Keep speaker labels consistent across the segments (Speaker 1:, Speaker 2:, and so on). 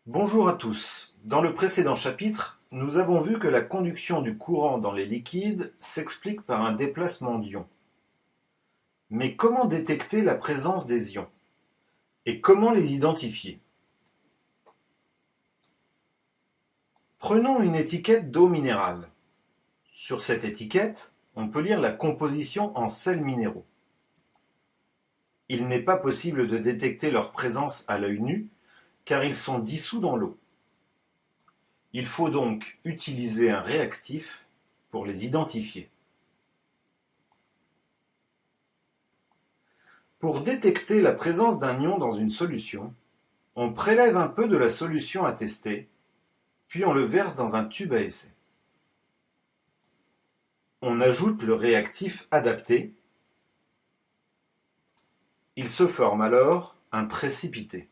Speaker 1: Bonjour à tous. Dans le précédent chapitre, nous avons vu que la conduction du courant dans les liquides s'explique par un déplacement d'ions. Mais comment détecter la présence des ions? Et comment les identifier? Prenons une étiquette d'eau minérale. Sur cette étiquette, on peut lire la composition en sels minéraux. Il n'est pas possible de détecter leur présence à l'œil nu, car ils sont dissous dans l'eau. Il faut donc utiliser un réactif pour les identifier. Pour détecter la présence d'un ion dans une solution, on prélève un peu de la solution à tester, puis on le verse dans un tube à essai. On ajoute le réactif adapté. Il se forme alors un précipité.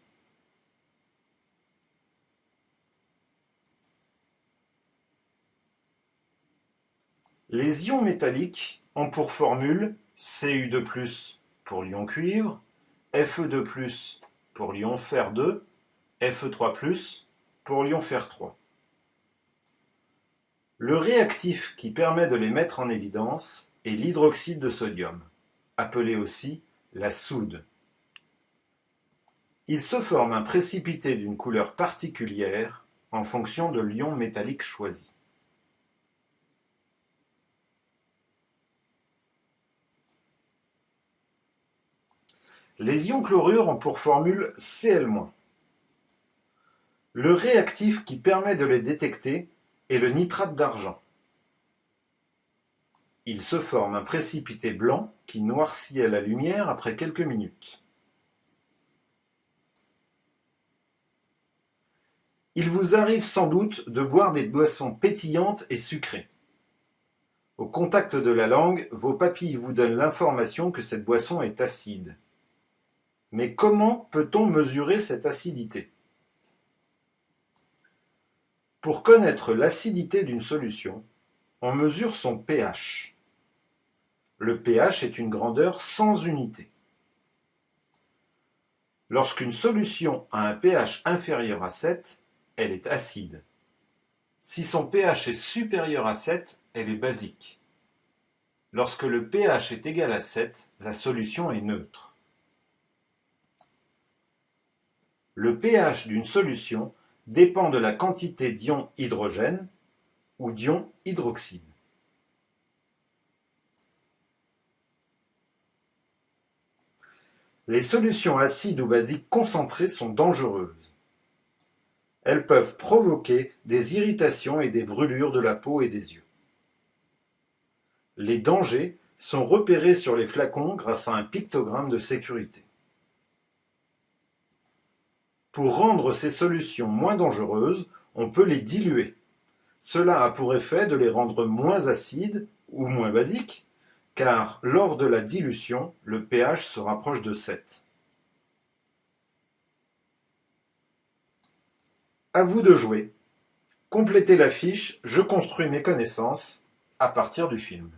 Speaker 1: Les ions métalliques ont pour formule Cu2+ pour l'ion cuivre, Fe2+ pour l'ion fer2, Fe3+ pour l'ion fer3. Le réactif qui permet de les mettre en évidence est l'hydroxyde de sodium, appelé aussi la soude. Il se forme un précipité d'une couleur particulière en fonction de l'ion métallique choisi. Les ions chlorure ont pour formule Cl-. Le réactif qui permet de les détecter est le nitrate d'argent. Il se forme un précipité blanc qui noircit à la lumière après quelques minutes. Il vous arrive sans doute de boire des boissons pétillantes et sucrées. Au contact de la langue, vos papilles vous donnent l'information que cette boisson est acide. Mais comment peut-on mesurer cette acidité? Pour connaître l'acidité d'une solution, on mesure son pH. Le pH est une grandeur sans unité. Lorsqu'une solution a un pH inférieur à 7, elle est acide. Si son pH est supérieur à 7, elle est basique. Lorsque le pH est égal à 7, la solution est neutre. Le pH d'une solution dépend de la quantité d'ion hydrogène ou d'ion hydroxyde. Les solutions acides ou basiques concentrées sont dangereuses. Elles peuvent provoquer des irritations et des brûlures de la peau et des yeux. Les dangers sont repérés sur les flacons grâce à un pictogramme de sécurité. Pour rendre ces solutions moins dangereuses, on peut les diluer. Cela a pour effet de les rendre moins acides ou moins basiques, car lors de la dilution, le pH se rapproche de 7. À vous de jouer. Complétez la fiche « Je construis mes connaissances » à partir du film.